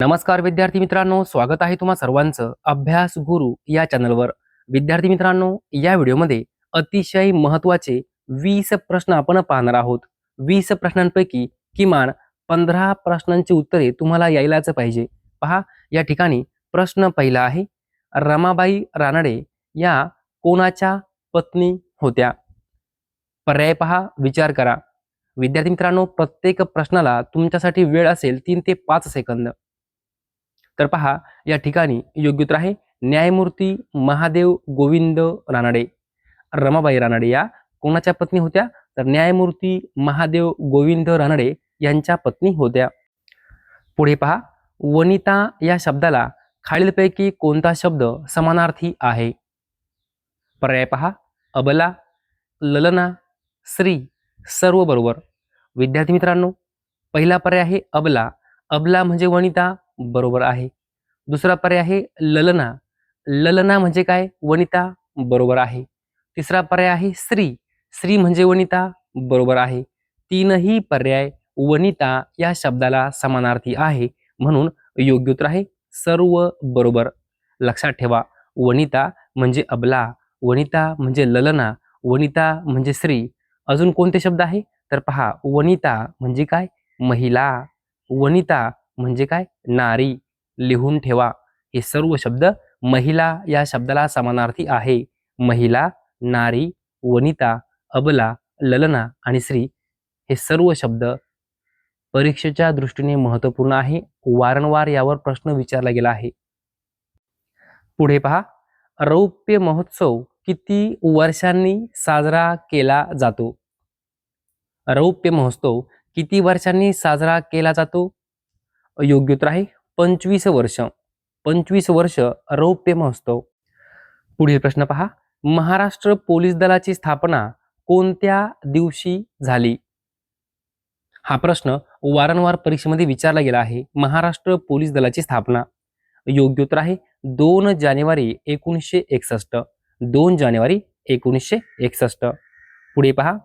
नमस्कार विद्यार्थी मित्रांनो, स्वागत आहे तुम्हा सर्वांचं अभ्यास गुरु या चॅनलवर। विद्यार्थी मित्रांनो, या व्हिडिओमध्ये अतिशय महत्त्वाचे 20 प्रश्न आपण पाहणार आहोत। 20 प्रश्नांपैकी किमान 15 प्रश्नांची उत्तरे तुम्हाला यायलाच पाहिजे। पहा, या ठिकाणी प्रश्न पहिला आहे, रमाबाई रानडे या कोणाच्या पत्नी होत्या? पर्याय पहा, विचार करा। विद्यार्थी मित्रांनो, प्रत्येक प्रश्नाला तुमच्यासाठी वेळ असेल 3 ते 5 सेकंद। तर पहा, या ठिकाणी योग्य उत्तर आहे न्यायमूर्ती महादेव गोविंद रानडे। रमाबाई रानडे या कोणाच्या पत्नी होत्या? तर न्यायमूर्ती महादेव गोविंद रानडे यांच्या पत्नी होत्या। पुढे पहा, वनिता या शब्दाला खालीलपैकी कोणता शब्द समानार्थी आहे? पर्याय पहा, अबला, ललना, स्त्री, सर्व बरोबर। विद्यार्थी मित्रांनो, पहिला पर्याय आहे अबला। अबला म्हणजे वनिता, बरोबर आहे। दुसरा पर्याय आहे ललना। ललना म्हणजे काय? वनिता, बरोबर आहे। तिसरा पर्याय आहे स्त्री। स्त्री म्हणजे वनिता, बरोबर आहे। तीनही पर्याय वनिता या शब्दाला समानार्थी आहे, म्हणून योग्य उत्तर आहे सर्व बरोबर। लक्षात ठेवा, वनिता म्हणजे अबला, वनिता म्हणजे ललना, वनिता म्हणजे स्त्री। अजून कोणते शब्द आहे? तर पहा, वनिता म्हणजे काय? महिला। वनिता म्हणजे काय? नारी। लिहून ठेवा, हे सर्व शब्द महिला या शब्दाला समानार्थी आहे। महिला, नारी, वनिता, अबला, ललना आणि स्त्री हे सर्व शब्द परीक्षेच्या दृष्टीने महत्त्वपूर्ण आहे। वारंवार यावर प्रश्न विचारला गेला आहे। पुढे पहा, रौप्य महोत्सव किती वर्षांनी साजरा केला जातो? रौप्य महोत्सव किती वर्षांनी साजरा केला जातो? योग्य उत्तर आहे 25 वर्ष। 25 वर्ष रौप्य महोत्सव। पुढील प्रश्न पहा, महाराष्ट्र पोलीस दलाची स्थापना कोणत्या दिवशी झाली? हा प्रश्न वारंवार परीक्षेमध्ये विचारला गेला आहे। महाराष्ट्र पोलीस दलाची स्थापना, योग्य उत्तर आहे 2 जानेवारी 1961। 2 जानेवारी 1961। पुढे पहा,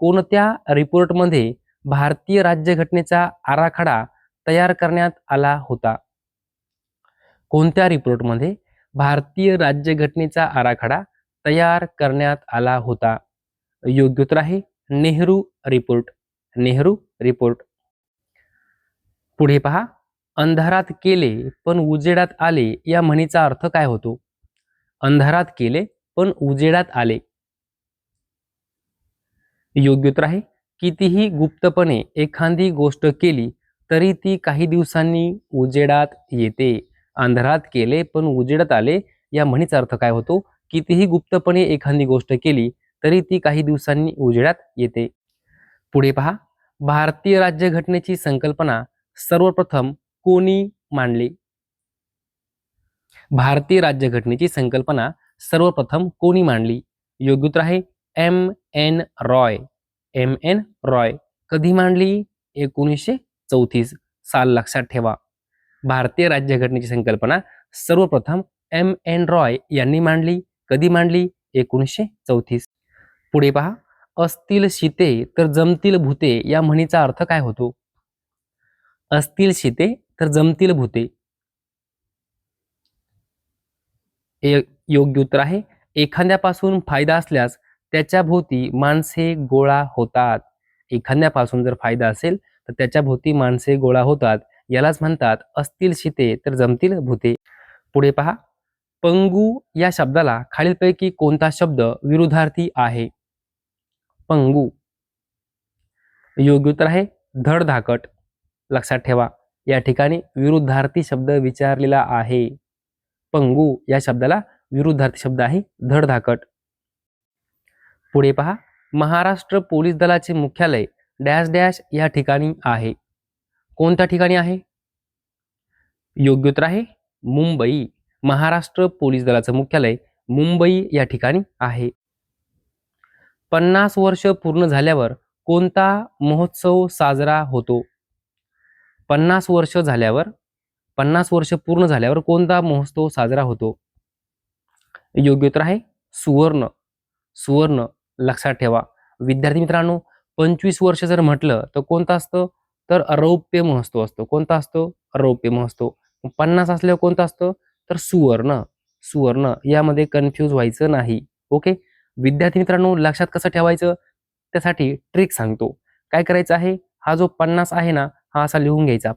कोणत्या रिपोर्टमध्ये भारतीय राज्यघटनेचा आराखडा तयार करण्यात आला होता? कोणत्या रिपोर्टमध्ये भारतीय राज्यघटनेचा आराखडा तयार करण्यात आला होता? योग्य उत्तर आहे नेहरू रिपोर्ट। नेहरू रिपोर्ट। पुढे पहा, अंधारात केले पण उजेडात आले या म्हणीचा अर्थ काय होतो? अंधारात केले पण उजेडात आले। योग्य उत्तर आहे कितीही गुप्तपणे एखादी गोष्ट केली तरी ती काही दिवसांनी उजेडात येते। अंधारात केले पण उजेडात आले या म्हणीचा अर्थ काय होतो? कितीही गुप्तपणे एखादी गोष्ट केली तरी ती काही दिवसांनी उजेडात येते। पुढे पहा, भारतीय राज्यघटनेची संकल्पना सर्वप्रथम कोणी मांडली? भारतीय राज्यघटनेची संकल्पना सर्वप्रथम कोणी मांडली? योग्य उत्तर आहे M.N. रॉय। M.N. रॉय। कधी मांडली? 1934। साल लक्षात ठेवा। भारतीय राज्यघटनेची संकल्पना सर्वप्रथम M.N. रॉय यांनी मांडली। कधी मांडली? 1934। पुढे पहा, असतील शीते तर जमतील भूते या म्हणीचा अर्थ काय होतो? असतील शीते तर जमतील भूते। योग्य उत्तर आहे एखाद्यापासून फायदा असल्यास त्याच्या भोवती माणसे गोळा होतात। एखाद्यापासून जर फायदा असेल तर त्याच्या भोवती माणसे गोळा होतात, यालाच म्हणतात असतील शीते तर जमतील भूते। पुढे पहा, पंगू या शब्दाला खालीलपैकी कोणता शब्द विरुद्धार्थी आहे? पंगू। योग्य उत्तर आहे धडधाकट। लक्षात ठेवा, या ठिकाणी विरुद्धार्थी शब्द विचारलेला आहे। पंगू या शब्दाला विरुद्धार्थी शब्द आहे धडधाकट। पुढे पहा, महाराष्ट्र पोलीस दलाचे मुख्यालय डॅश डॅश या ठिकाणी आहे। कोणत्या ठिकाणी आहे? योग्य उत्तर आहे मुंबई। महाराष्ट्र पोलीस दलाचे मुख्यालय मुंबई या ठिकाणी आहे। 50 वर्ष पूर्ण झाल्यावर कोणता महोत्सव साजरा होतो? 50 वर्ष झाल्यावर, 50 वर्ष पूर्ण झाल्यावर कोणता महोत्सव साजरा होतो? योग्य उत्तर आहे सुवर्ण। सुवर्ण। लक्षात ठेवा विद्यार्थी मित्रांनो, 25 वर्ष जर म्हटलं तर कोणतं असतं? तर रौप्य महत्व असतो. कोणता असतो? रौप्य महत्व. 50 असल्यावर कोणता असतो? तर सुवर्ण. सुवर्ण यामध्ये कन्फ्यूज व्हायचं नाही. ओके. विद्यार्थी मित्रांनो, लक्षात कसं ठेवायचं त्यासाठी ट्रिक सांगतो. काय करायचं आहे? हा जो 50 आहे ना, हा असा लिहून घ्यायचा.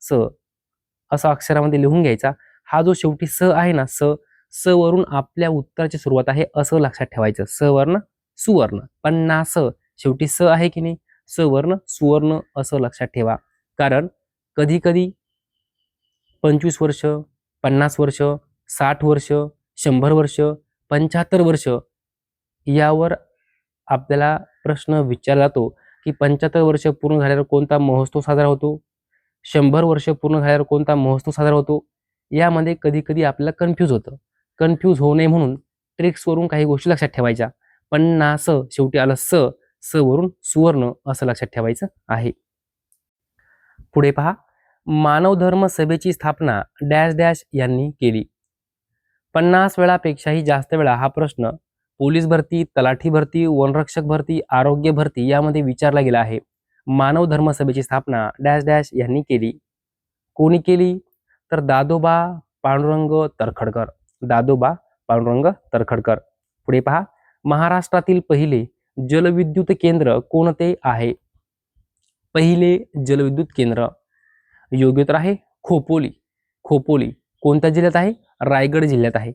स असा अक्षरामध्ये लिहून घ्यायचा. हा जो शेवटी स आहे ना, स वरून आपल्या उत्तराची सुरुवात आहे असं लक्षात ठेवायचं. स वर्ण सुवर्ण. 50 शेवटी स आहे की नाही, स वर्ण सुवर्ण असं लक्षात ठेवा. कारण कधी कधी 25 वर्ष, 50 वर्ष, 60 वर्ष, 100 वर्ष, 75 वर्ष यावर आपल्याला प्रश्न विचारला जातो की 75 वर्ष पूर्ण झाल्यावर कोणता महोत्सव साजरा होतो, 100 वर्ष पूर्ण झाल्यावर कोणता महोत्सव साजरा होतो. यामध्ये कधी कधी आपल्याला कन्फ्यूज होतं. कन्फ्यूज होऊ नये म्हणून ट्रिक्सवरून काही गोष्टी लक्षात ठेवायच्या. 50 शेवटी आलं स वरून सुवर्ण असं लक्षात ठेवायचं आहे. पुढे पहा, मानव धर्म सभेची स्थापना डॅश डॅश यांनी केली. 50 वेळापेक्षाही जास्त वेळा हा प्रश्न पोलीस भरती, तलाठी भरती, वनरक्षक भरती, आरोग्य भरती यामध्ये विचारला गेला आहे. मानव धर्म सभेची स्थापना डॅश डॅश यांनी केली. कोणी केली? तर दादोबा पांडुरंग तरखडकर. दादोबा पांडुरंग तरखडकर. पुढे पहा, महाराष्ट्रातील पहिले जलविद्युत केंद्र कोणते आहे? पहिले जलविद्युत केंद्र योग्य उत्तर आहे खोपोली. खोपोली कोणत्या जिल्ह्यात आहे? रायगड जिल्ह्यात आहे.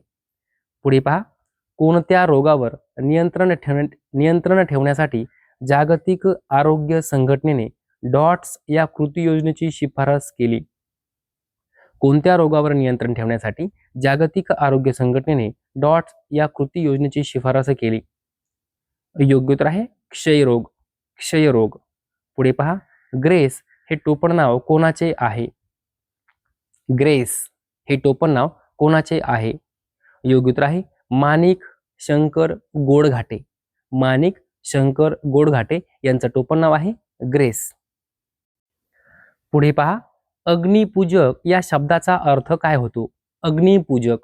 पुढे पहा, कोणत्या रोगावर नियंत्रण ठेवण्यासाठी जागतिक आरोग्य संघटनेने डॉट्स या कृती योजनेची शिफारस केली? कोणत्या रोगावर नियंत्रण ठेवण्यासाठी जागतिक आरोग्य संघटनेने डॉट्स या कृती योजनेची शिफारस केली? योग्य उत्तर आहे क्षयरोग. क्षयरोग. पुढे पहा, ग्रेस हे टोपण नाव कोणाचे आहे? ग्रेस हे टोपण नाव कोणाचे आहे? योग्य उत्तर आहे माणिक शंकर गोडघाटे. माणिक शंकर गोडघाटे यांचं टोपण नाव आहे ग्रेस. पुढे पहा, अग्निपूजक या शब्दाचा अर्थ काय होतो? अग्निपूजक.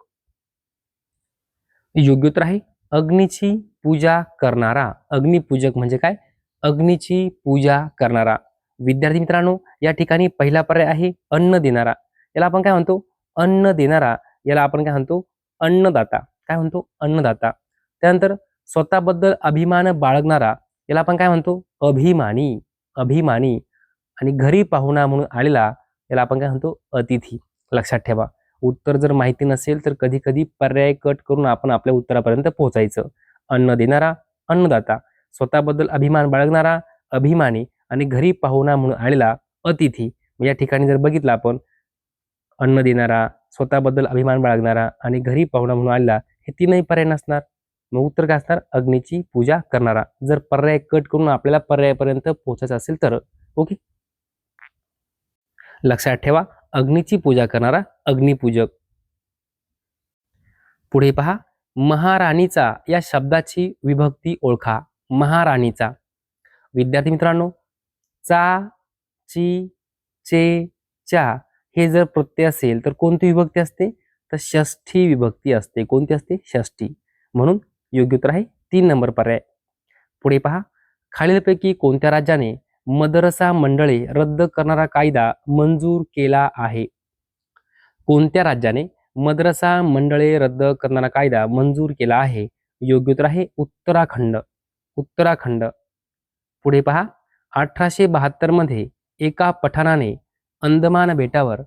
योग्य उत्तर आहे अग्नीची पूजा करणारा. अग्निपूजक म्हणजे काय? अग्नीची पूजा करणारा. विद्यार्थी मित्रांनो, या ठिकाणी पहिला पर्याय आहे अन्न देणारा. याला आपण काय म्हणतो? अन्न देणारा. याला आपण काय म्हणतो? अन्नदाता. काय म्हणतो? अन्नदाता. त्यानंतर स्वतःबद्दल अभिमान बाळगणारा. याला आपण काय म्हणतो? अभिमानी. अभिमानी. आणि घरी पाहुणा म्हणून आलेला याला आपण काय म्हणतो? अतिथी. लक्षात ठेवा. उत्तर जर माहिती नसेल तर कधी कधी पर्याय कट करून आपण आपल्या उत्तरापर्यंत पोहोचायचं. अन्न देणारा, अन्नदाता. स्वतःबद्दल अभिमान बाळगणारा, अभिमानी. आणि घरी पाहुणा म्हणून आलेला, अतिथी. या ठिकाणी जर बघितलं आपण, अन्न देणारा, स्वतःबद्दल अभिमान बाळगणारा आणि घरी पाहुणा म्हणून आलेला, हे तीनही पर्याय नसणार. मग उत्तर काय असणार? अग्नीची पूजा करणारा. जर पर्याय कट करून आपल्याला पर्यायापर्यंत पोहोचायचं असेल तर. ओके, लक्षात ठेवा, अग्नीची पूजा करणारा अग्निपूजक. पुढे पहा, महाराणीचा या शब्दाची विभक्ती ओळखा. महाराणीचा. विद्यार्थी मित्रांनो, चा, ची, चे, च्या हे जर प्रत्यय असेल तर कोणती विभक्ती असते? तर षष्ठी विभक्ती असते. कोणती असते? षष्ठी. म्हणून योग्य उत्तर आहे 3 नंबर पर्याय. पुढे पहा, खालीलपैकी कोणत्या राज्याने मदरसा मंडळे रद्द करणारा कायदा मंजूर केला आहे? कोणत्या राज्याने मदरसा मंडळे रद्द करणारा कायदा मंजूर केला आहे? योग्य उत्तर आहे उत्तराखंड. उत्तराखंड. पुढे पहा, 1872 मध्ये एका पठाणाने अंदमान बेटावर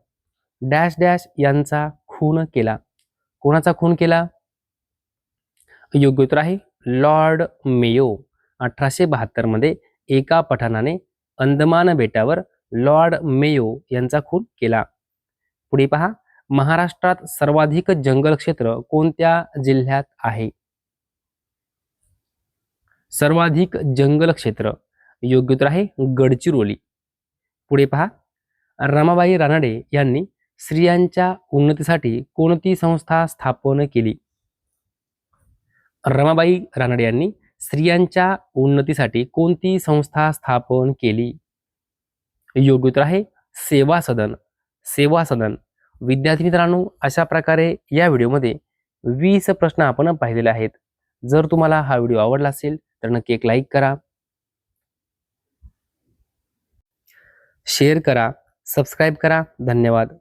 डॅश डॅश यांचा खून केला. कोणाचा खून केला? योग्य उत्तर आहे लॉर्ड मेयो. 1872 मध्ये एका पठाणाने अंदमान बेटावर लॉर्ड मेयो यांचा खून केला. पुढे पहा, महाराष्ट्रात सर्वाधिक जंगल क्षेत्र कोणत्या जिल्ह्यात आहे? सर्वाधिक जंगल क्षेत्र. योग्य उत्तर आहे गडचिरोली. पुढे पहा, रमाबाई रानडे यांनी स्त्रियांच्या उन्नतीसाठी कोणती संस्था स्थापन केली? रमाबाई रानडे यांनी स्त्रियांच्या उन्नतीसाठी कोणती संस्था स्थापन केली? योग्य उत्तर आहे सेवा सदन. सेवा सदन. विद्यार्थी मित्रांनो, अशा प्रकारे या व्हिडिओमध्ये 20 प्रश्न आपण पाहिलेले आहेत. जर तुम्हाला हा व्हिडिओ आवडला असेल तर नक्की एक लाईक करा. शेअर करा, सबस्क्राईब करा. धन्यवाद.